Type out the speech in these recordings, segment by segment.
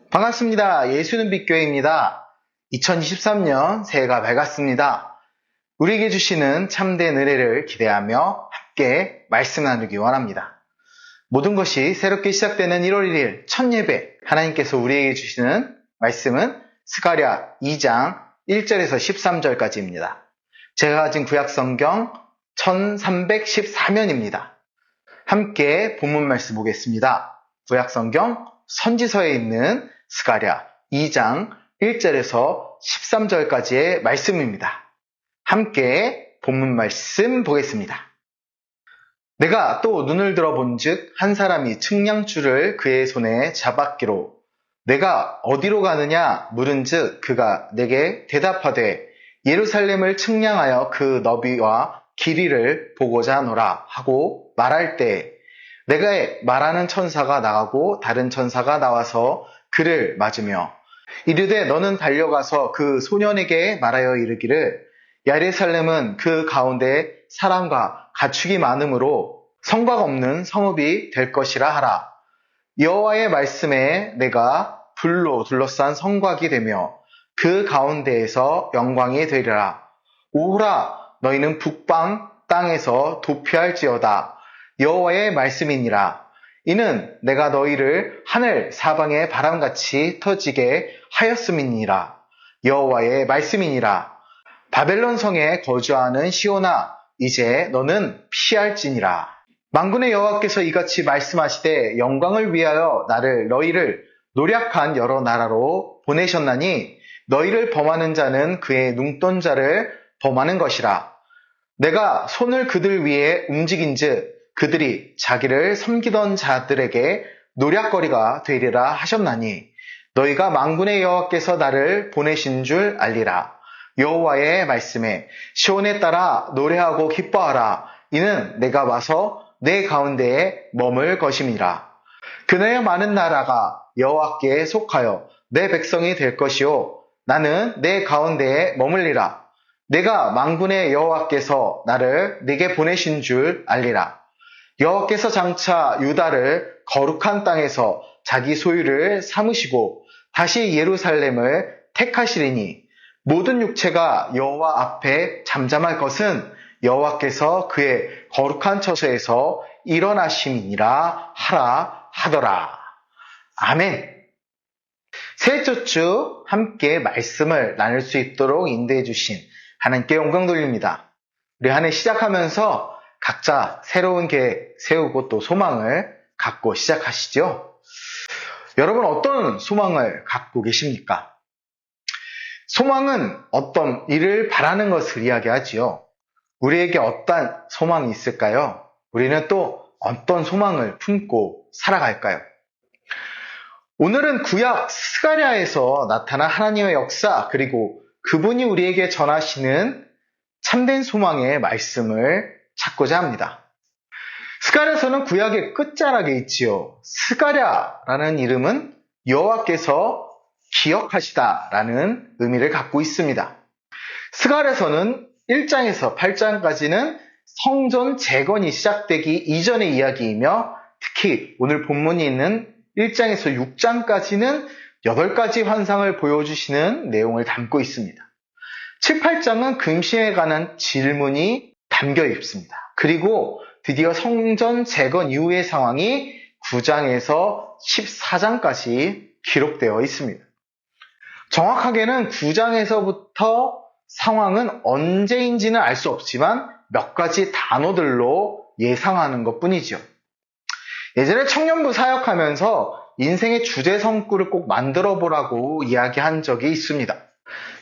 반갑습니다. 예수는 빛교회입니다. 2023년 새해가 밝았습니다. 우리에게 주시는 참된 은혜를 기대하며 함께 말씀 나누기 원합니다. 모든 것이 새롭게 시작되는 1월 1일 첫 예배, 하나님께서 우리에게 주시는 말씀은 스가랴 2장 1절에서 13절까지입니다. 제가 가진 구약성경 1314면입니다. 함께 본문 말씀 보겠습니다. 구약성경 선지서에 있는 스가랴 2장 1절에서 13절까지의 말씀입니다. 함께 본문 말씀 보겠습니다. 내가 또 눈을 들어본즉 한 사람이 측량줄을 그의 손에 잡았기로 내가 어디로 가느냐 물은즉 그가 내게 대답하되 예루살렘을 측량하여 그 너비와 길이를 보고자 하노라 하고 말할 때 내가 말하는 천사가 나가고 다른 천사가 나와서 그를 맞으며 이르되 너는 달려가서 그 소년에게 말하여 이르기를 예루살렘은 그 가운데 사람과 가축이 많으므로 성곽 없는 성읍이 될 것이라 하라. 여호와의 말씀에 내가 불로 둘러싼 성곽이 되며 그 가운데에서 영광이 되리라. 오호라 너희는 북방 땅에서 도피할지어다. 여호와의 말씀이니라. 이는 내가 너희를 하늘 사방의 바람같이 터지게 하였음이니라. 여호와의 말씀이니라. 바벨론 성에 거주하는 시온아 이제 너는 피할지니라. 만군의 여호와께서 이같이 말씀하시되 영광을 위하여 너희를 노략한 여러 나라로 보내셨나니 너희를 범하는 자는 그의 눈동자를 범하는 것이라. 내가 손을 그들 위에 움직인즉 그들이 자기를 섬기던 자들에게 노략거리가 되리라 하셨나니 너희가 만군의 여호와께서 나를 보내신 줄 알리라. 여호와의 말씀에 시온에 따라 노래하고 기뻐하라. 이는 내가 와서 내 가운데에 머물 것임이라. 그날의 많은 나라가 여호와께 속하여 내 백성이 될 것이요 나는 내 가운데에 머물리라. 내가 만군의 여호와께서 나를 네게 보내신 줄 알리라. 여호와께서 장차 유다를 거룩한 땅에서 자기 소유를 삼으시고 다시 예루살렘을 택하시리니 모든 육체가 여호와 앞에 잠잠할 것은 여호와께서 그의 거룩한 처소에서 일어나심이니라 하라 하더라. 아멘. 새해 첫 주 함께 말씀을 나눌 수 있도록 인도해 주신 하나님께 영광 돌립니다. 우리 한 해 시작하면서 각자 새로운 계획 세우고 또 소망을 갖고 시작하시죠. 여러분 어떤 소망을 갖고 계십니까? 소망은 어떤 일을 바라는 것을 이야기하지요. 우리에게 어떤 소망이 있을까요? 우리는 또 어떤 소망을 품고 살아갈까요? 오늘은 구약 스가랴에서 나타난 하나님의 역사 그리고 그분이 우리에게 전하시는 참된 소망의 말씀을 찾고자 합니다. 스가랴서는 구약의 끝자락에 있지요. 스가랴라는 이름은 여호와께서 기억하시다라는 의미를 갖고 있습니다. 스가랴서는 1장에서 8장까지는 성전 재건이 시작되기 이전의 이야기이며 특히 오늘 본문이 있는 1장에서 6장까지는 8가지 환상을 보여주시는 내용을 담고 있습니다. 7, 8장은 금신에 관한 질문이 담겨 있습니다. 그리고 드디어 성전 재건 이후의 상황이 9장에서 14장까지 기록되어 있습니다. 정확하게는 9장에서부터 상황은 언제인지는 알 수 없지만 몇 가지 단어들로 예상하는 것뿐이죠. 예전에 청년부 사역하면서 인생의 주제 성구를 꼭 만들어 보라고 이야기한 적이 있습니다.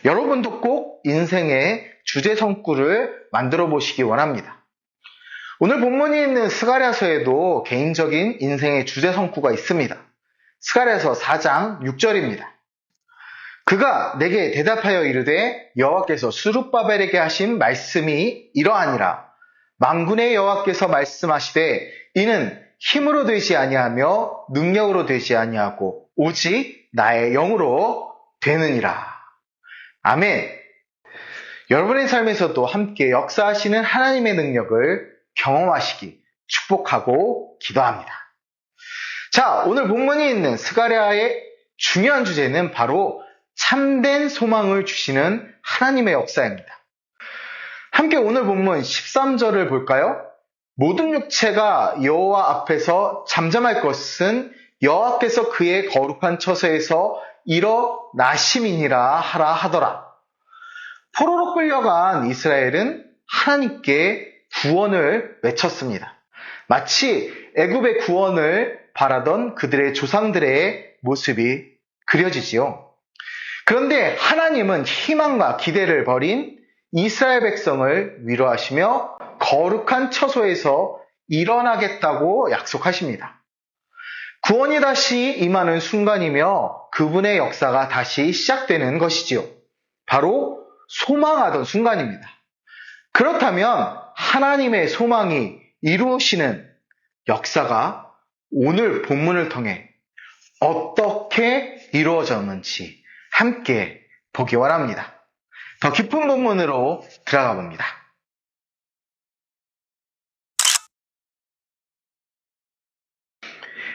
여러분도 꼭 인생의 주제 성구를 만들어 보시기 원합니다. 오늘 본문이 있는 스가랴서에도 개인적인 인생의 주제 성구가 있습니다. 스가랴서 4장 6절입니다. 그가 내게 대답하여 이르되 여호와께서 스룹바벨에게 하신 말씀이 이러하니라. 만군의 여호와께서 말씀하시되 이는 힘으로 되지 아니하며 능력으로 되지 아니하고 오직 나의 영으로 되느니라. 아멘. 여러분의 삶에서도 함께 역사하시는 하나님의 능력을 경험하시기 축복하고 기도합니다. 자, 오늘 본문이 있는 스가랴의 중요한 주제는 바로 참된 소망을 주시는 하나님의 역사입니다. 함께 오늘 본문 13절을 볼까요? 모든 육체가 여호와 앞에서 잠잠할 것은 여호와께서 그의 거룩한 처소에서 일어나심이니라 하라 하더라. 포로로 끌려간 이스라엘은 하나님께 구원을 외쳤습니다. 마치 애굽의 구원을 바라던 그들의 조상들의 모습이 그려지지요. 그런데 하나님은 희망과 기대를 버린 이스라엘 백성을 위로하시며 거룩한 처소에서 일어나겠다고 약속하십니다. 구원이 다시 임하는 순간이며 그분의 역사가 다시 시작되는 것이지요. 바로 소망하던 순간입니다. 그렇다면 하나님의 소망이 이루어지는 역사가 오늘 본문을 통해 어떻게 이루어졌는지 함께 보기 원합니다. 더 깊은 본문으로 들어가 봅니다.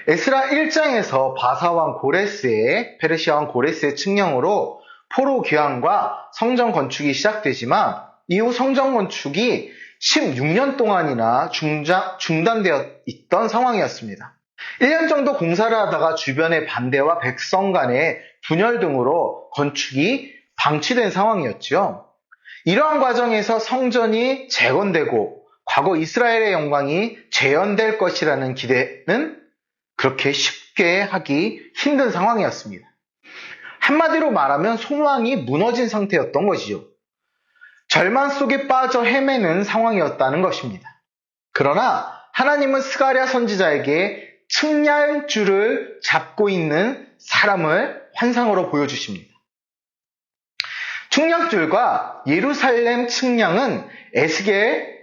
에스라 1장에서 바사왕 고레스의 페르시아 왕 고레스의 칙령으로 포로 귀환과 성전 건축이 시작되지만 이후 성전 건축이 16년 동안이나 중단되어 있던 상황이었습니다. 1년 정도 공사를 하다가 주변의 반대와 백성 간의 분열 등으로 건축이 방치된 상황이었죠. 이러한 과정에서 성전이 재건되고 과거 이스라엘의 영광이 재현될 것이라는 기대는 그렇게 쉽게 하기 힘든 상황이었습니다. 한마디로 말하면 소망이 무너진 상태였던 것이죠. 절망 속에 빠져 헤매는 상황이었다는 것입니다. 그러나 하나님은 스가랴 선지자에게 측량줄을 잡고 있는 사람을 환상으로 보여주십니다. 측량줄과 예루살렘 측량은 에스겔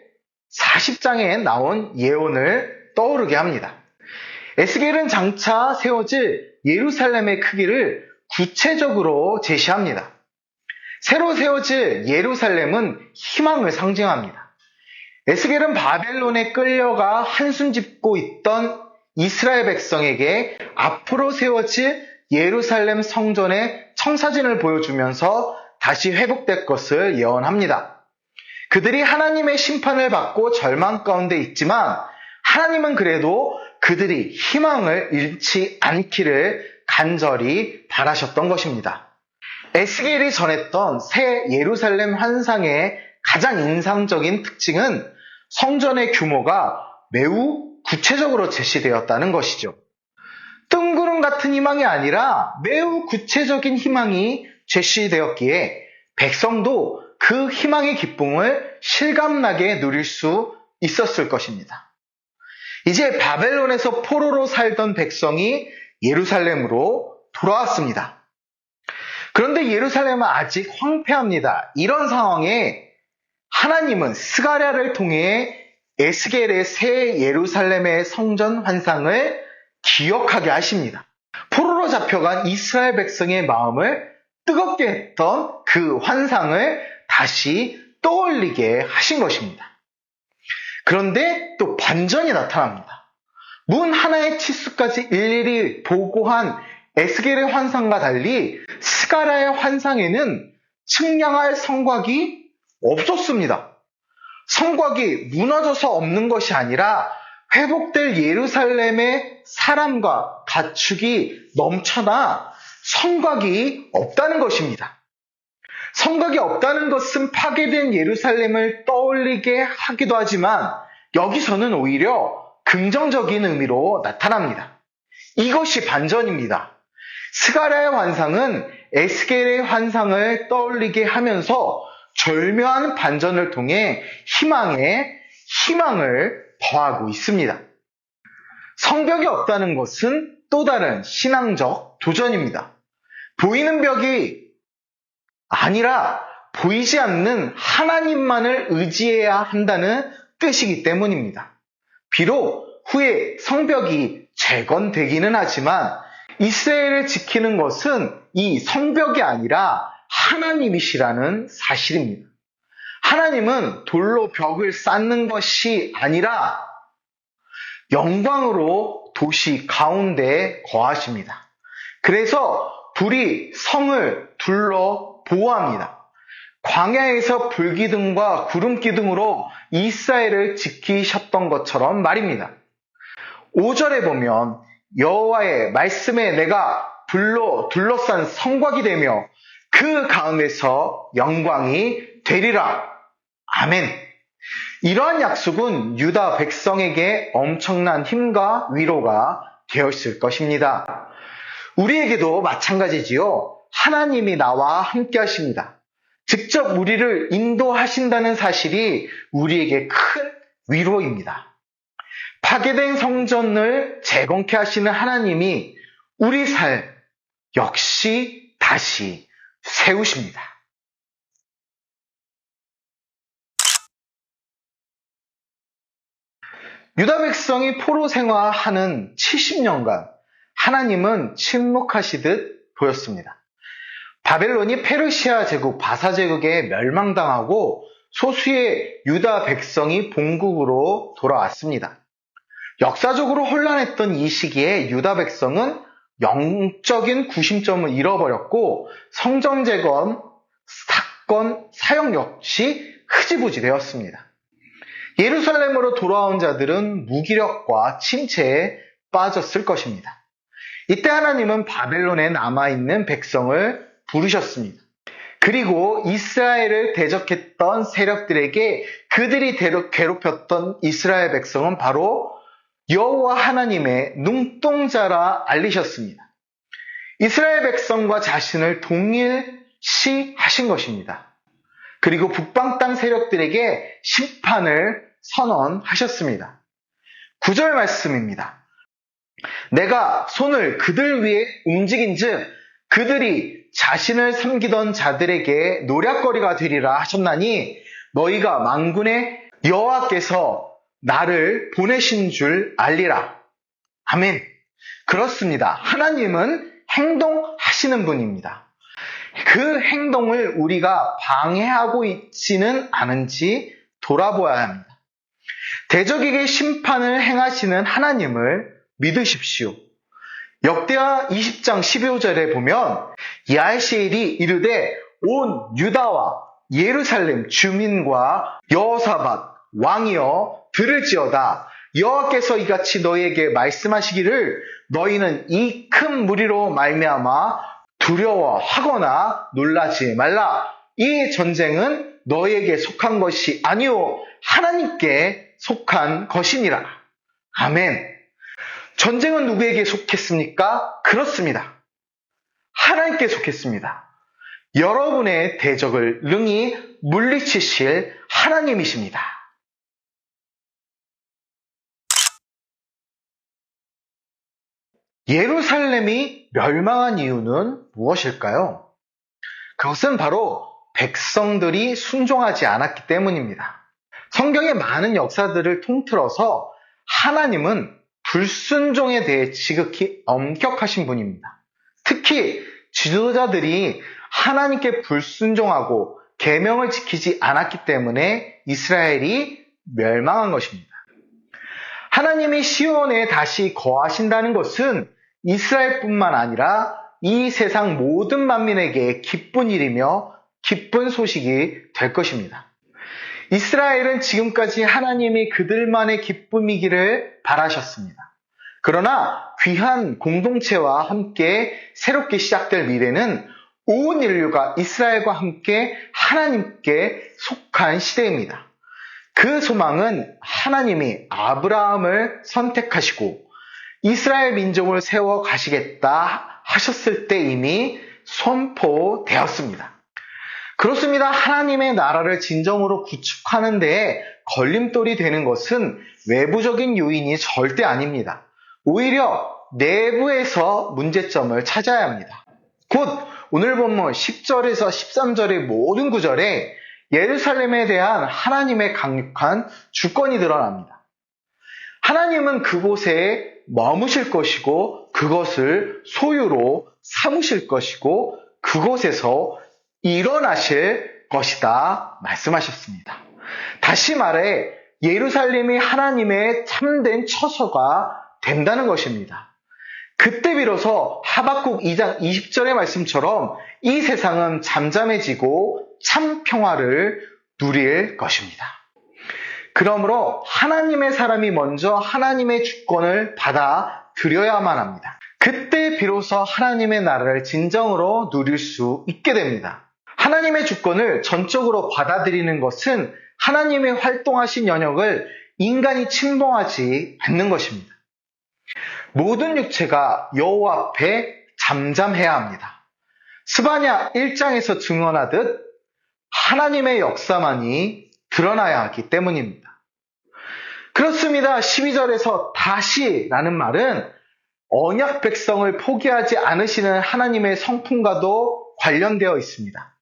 40장에 나온 예언을 떠오르게 합니다. 에스겔은 장차 세워질 예루살렘의 크기를 구체적으로 제시합니다. 새로 세워질 예루살렘은 희망을 상징합니다. 에스겔은 바벨론에 끌려가 한숨 짓고 있던 이스라엘 백성에게 앞으로 세워질 예루살렘 성전의 청사진을 보여주면서 다시 회복될 것을 예언합니다. 그들이 하나님의 심판을 받고 절망 가운데 있지만 하나님은 그래도 그들이 희망을 잃지 않기를 간절히 바라셨던 것입니다. 에스겔이 전했던 새 예루살렘 환상의 가장 인상적인 특징은 성전의 규모가 매우 구체적으로 제시되었다는 것이죠. 뜬구름 같은 희망이 아니라 매우 구체적인 희망이 제시되었기에 백성도 그 희망의 기쁨을 실감나게 누릴 수 있었을 것입니다. 이제 바벨론에서 포로로 살던 백성이 예루살렘으로 돌아왔습니다. 그런데 예루살렘은 아직 황폐합니다. 이런 상황에 하나님은 스가랴를 통해 에스겔의 새 예루살렘의 성전 환상을 기억하게 하십니다. 포로로 잡혀간 이스라엘 백성의 마음을 뜨겁게 했던 그 환상을 다시 떠올리게 하신 것입니다. 그런데 또 반전이 나타납니다. 문 하나의 치수까지 일일이 보고한 에스겔의 환상과 달리 스가랴의 환상에는 측량할 성곽이 없었습니다. 성곽이 무너져서 없는 것이 아니라 회복될 예루살렘의 사람과 가축이 넘쳐나 성곽이 없다는 것입니다. 성곽이 없다는 것은 파괴된 예루살렘을 떠올리게 하기도 하지만 여기서는 오히려 긍정적인 의미로 나타납니다. 이것이 반전입니다. 스가랴의 환상은 에스겔의 환상을 떠올리게 하면서 절묘한 반전을 통해 희망을 더하고 있습니다. 성벽이 없다는 것은 또 다른 신앙적 도전입니다. 보이는 벽이 아니라 보이지 않는 하나님만을 의지해야 한다는 뜻이기 때문입니다. 비록 후에 성벽이 재건되기는 하지만 이스라엘을 지키는 것은 이 성벽이 아니라 하나님이시라는 사실입니다. 하나님은 돌로 벽을 쌓는 것이 아니라 영광으로 도시 가운데에 거하십니다. 그래서 불이 성을 둘러 보호합니다. 광야에서 불기둥과 구름기둥으로 이스라엘을 지키셨던 것처럼 말입니다. 5절에 보면 여호와의 말씀에 내가 불로 둘러싼 성곽이 되며 그 가운데서 영광이 되리라. 아멘. 이러한 약속은 유다 백성에게 엄청난 힘과 위로가 되었을 것입니다. 우리에게도 마찬가지지요. 하나님이 나와 함께 하십니다. 직접 우리를 인도하신다는 사실이 우리에게 큰 위로입니다. 파괴된 성전을 재건케 하시는 하나님이 우리 삶 역시 다시 세우십니다. 유다 백성이 포로 생활하는 70년간 하나님은 침묵하시듯 보였습니다. 바벨론이 페르시아 제국 바사 제국에 멸망당하고 소수의 유다 백성이 본국으로 돌아왔습니다. 역사적으로 혼란했던 이 시기에 유다 백성은 영적인 구심점을 잃어버렸고 성전 재건, 사건, 사역 역시 흐지부지 되었습니다. 예루살렘으로 돌아온 자들은 무기력과 침체에 빠졌을 것입니다. 이때 하나님은 바벨론에 남아있는 백성을 부르셨습니다. 그리고 이스라엘을 대적했던 세력들에게 그들이 괴롭혔던 이스라엘 백성은 바로 여호와 하나님의 눈동자라 알리셨습니다. 이스라엘 백성과 자신을 동일시 하신 것입니다. 그리고 북방 땅 세력들에게 심판을 선언하셨습니다. 9절 말씀입니다. 내가 손을 그들 위에 움직인즉 그들이 자신을 섬기던 자들에게 노략거리가 되리라 하셨나니 너희가 만군의 여호와께서 나를 보내신 줄 알리라. 아멘. 그렇습니다. 하나님은 행동하시는 분입니다. 그 행동을 우리가 방해하고 있지는 않은지 돌아보아야 합니다. 대적에게 심판을 행하시는 하나님을 믿으십시오. 역대하 20장 12절에 보면 야하시엘이 이르되 온 유다와 예루살렘 주민과 여호사밧 왕이여 들을지어다. 여호와께서 이같이 너희에게 말씀하시기를 너희는 이 큰 무리로 말미암아 두려워하거나 놀라지 말라. 이 전쟁은 너희에게 속한 것이 아니오 하나님께 속한 것이니라. 아멘. 전쟁은 누구에게 속했습니까? 그렇습니다. 하나님께 속했습니다. 여러분의 대적을 능히 물리치실 하나님이십니다. 예루살렘이 멸망한 이유는 무엇일까요? 그것은 바로 백성들이 순종하지 않았기 때문입니다. 성경의 많은 역사들을 통틀어서 하나님은 불순종에 대해 지극히 엄격하신 분입니다. 특히 지도자들이 하나님께 불순종하고 계명을 지키지 않았기 때문에 이스라엘이 멸망한 것입니다. 하나님이 시온에 다시 거하신다는 것은 이스라엘뿐만 아니라 이 세상 모든 만민에게 기쁜 일이며 기쁜 소식이 될 것입니다. 이스라엘은 지금까지 하나님이 그들만의 기쁨이기를 바라셨습니다. 그러나 귀한 공동체와 함께 새롭게 시작될 미래는 온 인류가 이스라엘과 함께 하나님께 속한 시대입니다. 그 소망은 하나님이 아브라함을 선택하시고 이스라엘 민족을 세워 가시겠다 하셨을 때 이미 선포되었습니다. 그렇습니다. 하나님의 나라를 진정으로 구축하는 데에 걸림돌이 되는 것은 외부적인 요인이 절대 아닙니다. 오히려 내부에서 문제점을 찾아야 합니다. 곧 오늘 본문 10절에서 13절의 모든 구절에 예루살렘에 대한 하나님의 강력한 주권이 드러납니다. 하나님은 그곳에 머무실 것이고 그것을 소유로 삼으실 것이고 그곳에서 일어나실 것이다 말씀하셨습니다. 다시 말해 예루살렘이 하나님의 참된 처소가 된다는 것입니다. 그때 비로소 하박국 2장 20절의 말씀처럼 이 세상은 잠잠해지고 참 평화를 누릴 것입니다. 그러므로 하나님의 사람이 먼저 하나님의 주권을 받아들여야만 합니다. 그때 비로소 하나님의 나라를 진정으로 누릴 수 있게 됩니다. 하나님의 주권을 전적으로 받아들이는 것은 하나님의 활동하신 영역을 인간이 침범하지 않는 것입니다. 모든 육체가 여호와 앞에 잠잠해야 합니다. 스바냐 1장에서 증언하듯 하나님의 역사만이 드러나야 하기 때문입니다. 그렇습니다. 12절에서 다시라는 말은 언약 백성을 포기하지 않으시는 하나님의 성품과도 관련되어 있습니다.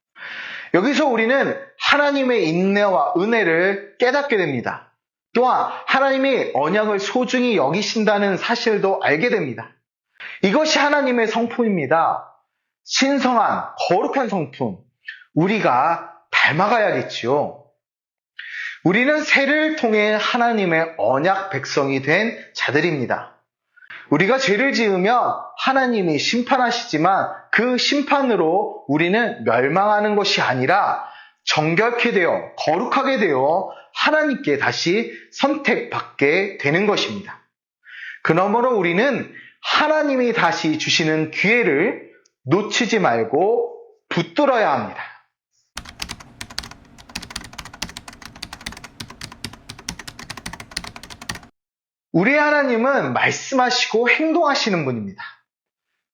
여기서 우리는 하나님의 인내와 은혜를 깨닫게 됩니다. 또한 하나님이 언약을 소중히 여기신다는 사실도 알게 됩니다. 이것이 하나님의 성품입니다. 신성한 거룩한 성품, 우리가 닮아가야겠지요. 우리는 세를 통해 하나님의 언약 백성이 된 자들입니다. 우리가 죄를 지으면 하나님이 심판하시지만 그 심판으로 우리는 멸망하는 것이 아니라 정결케 되어 거룩하게 되어 하나님께 다시 선택받게 되는 것입니다. 그러므로 우리는 하나님이 다시 주시는 기회를 놓치지 말고 붙들어야 합니다. 우리 하나님은 말씀하시고 행동하시는 분입니다.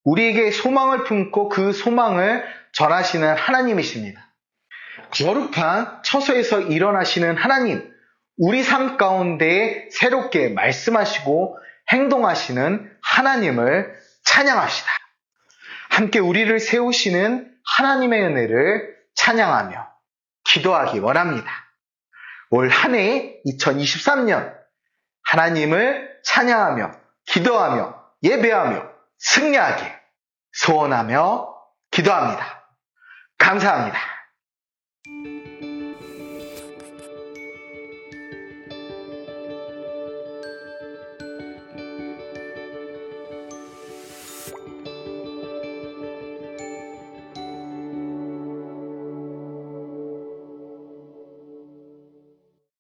우리에게 소망을 품고 그 소망을 전하시는 하나님이십니다. 거룩한 처소에서 일어나시는 하나님, 우리 삶 가운데 새롭게 말씀하시고 행동하시는 하나님을 찬양합시다. 함께 우리를 세우시는 하나님의 은혜를 찬양하며 기도하기 원합니다. 올 한 해 2023년 하나님을 찬양하며 기도하며 예배하며 승리하게 소원하며 기도합니다. 감사합니다.